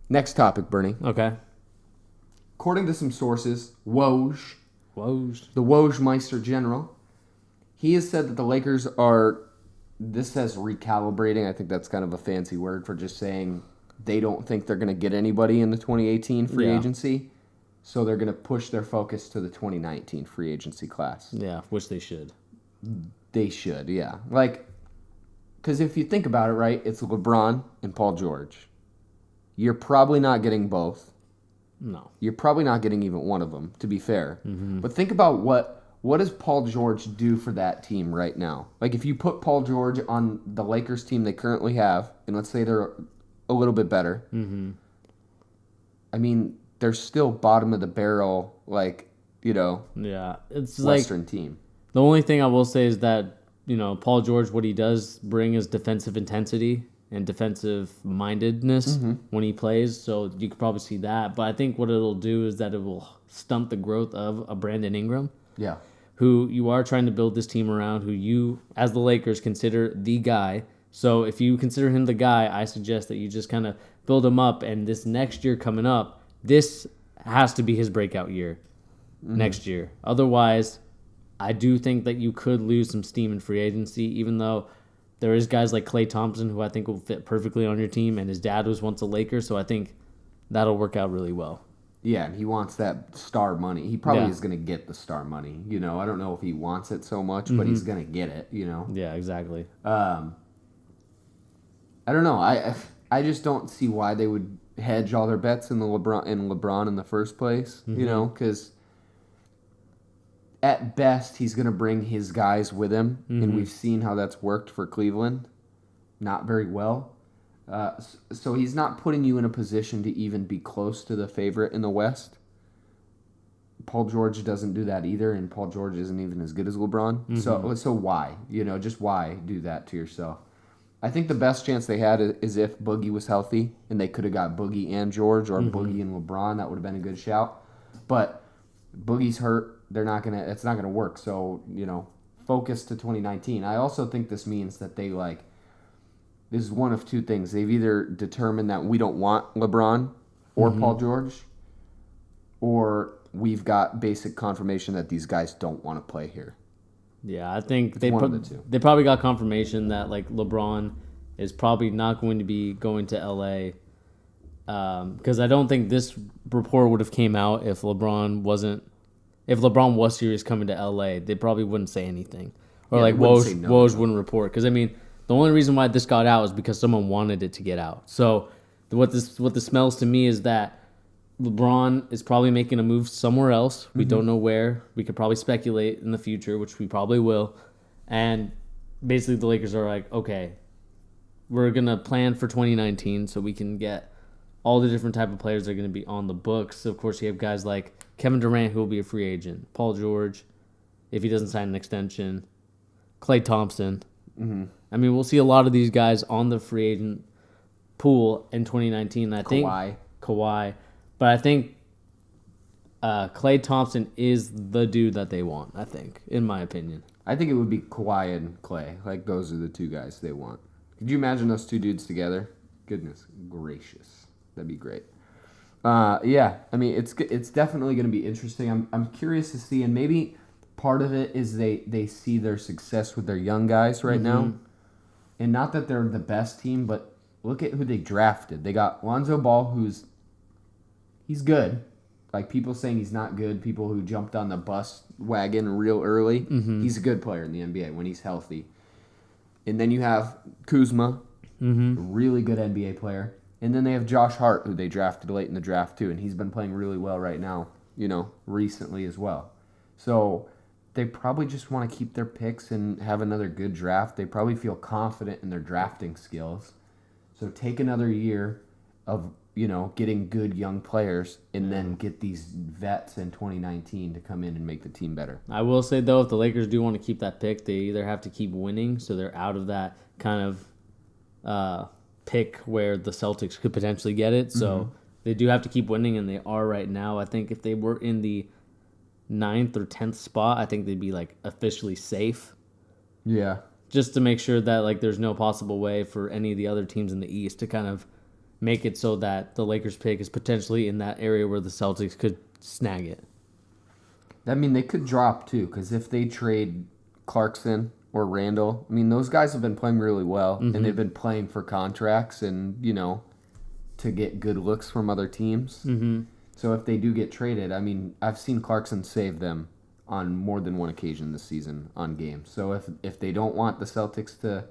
Next topic, Bernie. Okay. According to some sources, Woj, the Wojmeister General, he has said that the Lakers are, this says recalibrating. I think that's kind of a fancy word for just saying they don't think they're going to get anybody in the 2018 free agency. So they're going to push their focus to the 2019 free agency class. Yeah, which they should. They should, yeah. Like, because if you think about it, right, it's LeBron and Paul George. You're probably not getting both. No. You're probably not getting even one of them, to be fair. Mm-hmm. But think about what does Paul George do for that team right now? Like, if you put Paul George on the Lakers team they currently have, and let's say they're a little bit better, I mean, they're still bottom of the barrel, like, Yeah, it's Western team. The only thing I will say is that, Paul George, what he does bring is defensive intensity and defensive mindedness when he plays. So you could probably see that. But I think what it'll do is that it will stunt the growth of a Brandon Ingram. Yeah. Who you are trying to build this team around, who you, as the Lakers, consider the guy. So if you consider him the guy, I suggest that you just kind of build him up. And this next year coming up, this has to be his breakout year next year. Otherwise, I do think that you could lose some steam in free agency, even though there is guys like Klay Thompson who I think will fit perfectly on your team, and his dad was once a Laker, so I think that'll work out really well. Yeah, and he wants that star money. He probably is going to get the star money. I don't know if he wants it so much, but he's going to get it, Yeah, exactly. I don't know. I just don't see why they would hedge all their bets in LeBron in the first place, because at best he's going to bring his guys with him, and we've seen how that's worked for Cleveland. Not very well. So he's not putting you in a position to even be close to the favorite in the West. Paul George doesn't do that either, and Paul George isn't even as good as LeBron. So why? Just why do that to yourself? I think the best chance they had is if Boogie was healthy, and they could have got Boogie and George, or Boogie and LeBron. That would have been a good shout. But Boogie's hurt. It's not gonna work. So, focus to 2019. I also think this means that they this is one of two things. They've either determined that we don't want LeBron or Paul George, or we've got basic confirmation that these guys don't want to play here. Yeah, I think One of the two. They probably got confirmation that LeBron is probably not going to be going to LA, because I don't think this report would have came out if LeBron was serious coming to LA. They probably wouldn't say anything, or Woj wouldn't report, because the only reason why this got out is because someone wanted it to get out. So what this smells to me is that LeBron is probably making a move somewhere else. We don't know where. We could probably speculate in the future, which we probably will. And basically the Lakers are like, okay, we're going to plan for 2019 so we can get all the different type of players that are going to be on the books. Of course, you have guys like Kevin Durant, who will be a free agent. Paul George, if he doesn't sign an extension. Klay Thompson. We'll see a lot of these guys on the free agent pool in 2019. I think Kawhi. But I think Klay Thompson is the dude that they want, I think, in my opinion. I think it would be Kawhi and Klay. Those are the two guys they want. Could you imagine those two dudes together? Goodness gracious. That'd be great. It's definitely going to be interesting. I'm curious to see, and maybe part of it is they see their success with their young guys right now. And not that they're the best team, but look at who they drafted. They got Lonzo Ball, he's good. People saying he's not good, people who jumped on the bus wagon real early. He's a good player in the NBA when he's healthy. And then you have Kuzma, a really good NBA player. And then they have Josh Hart, who they drafted late in the draft too, and he's been playing really well right now, recently as well. So they probably just want to keep their picks and have another good draft. They probably feel confident in their drafting skills. So take another year of getting good young players, and then get these vets in 2019 to come in and make the team better. I will say, though, if the Lakers do want to keep that pick, they either have to keep winning, so they're out of that kind of pick where the Celtics could potentially get it. So they do have to keep winning, and they are right now. I think if they were in the 9th or 10th spot, I think they'd be officially safe. Yeah. Just to make sure that there's no possible way for any of the other teams in the East to kind of make it so that the Lakers pick is potentially in that area where the Celtics could snag it. I mean, they could drop too, because if they trade Clarkson or Randall, I mean, those guys have been playing really well, and they've been playing for contracts and, to get good looks from other teams. Mm-hmm. So if they do get traded, I mean, I've seen Clarkson save them on more than one occasion this season on games. So if they don't want the Celtics to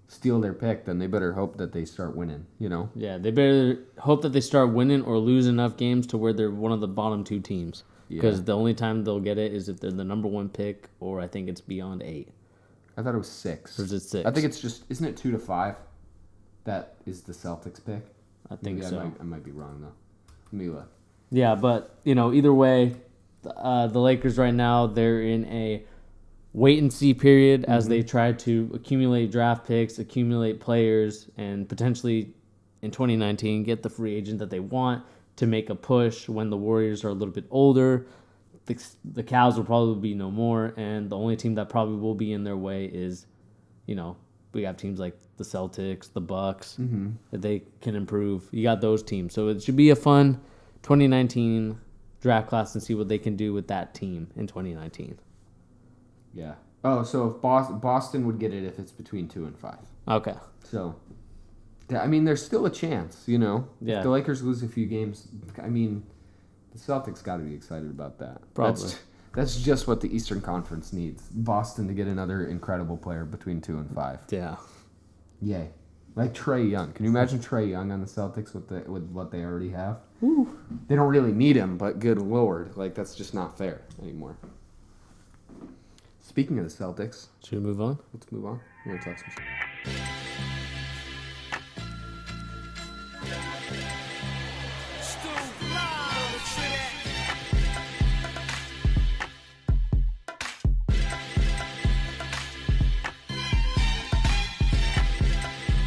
steal their pick, then they better hope that they start winning, Yeah, they better hope that they start winning or lose enough games to where they're one of the bottom 2 teams. Because the only time they'll get it is if they're the number 1 pick, or I think it's beyond 8. I thought it was 6. Or is it 6? I think it's just, isn't it 2 to 5? That is the Celtics pick. I think so. I might be wrong though. Let me look. Yeah, but either way, the Lakers right now, they're in a wait and see period as they try to accumulate draft picks, accumulate players, and potentially in 2019 get the free agent that they want to make a push when the Warriors are a little bit older. The Cavs will probably be no more, and the only team that probably will be in their way is, we have teams like the Celtics, the Bucks, that they can improve. You got those teams. So it should be a fun 2019 draft class and see what they can do with that team in 2019. Yeah. Oh, so if Boston would get it if it's between 2 and 5. Okay. So, I mean, there's still a chance, Yeah. If the Lakers lose a few games, I mean, the Celtics got to be excited about that. Probably. That's just what the Eastern Conference needs. Boston to get another incredible player between 2 and 5. Yeah. Yay. Like Trae Young. Can you imagine Trae Young on the Celtics with what they already have? Woo. They don't really need him, but good lord, that's just not fair anymore. Speaking of the Celtics, Should we move on? let's move on. We're going to talk some shit.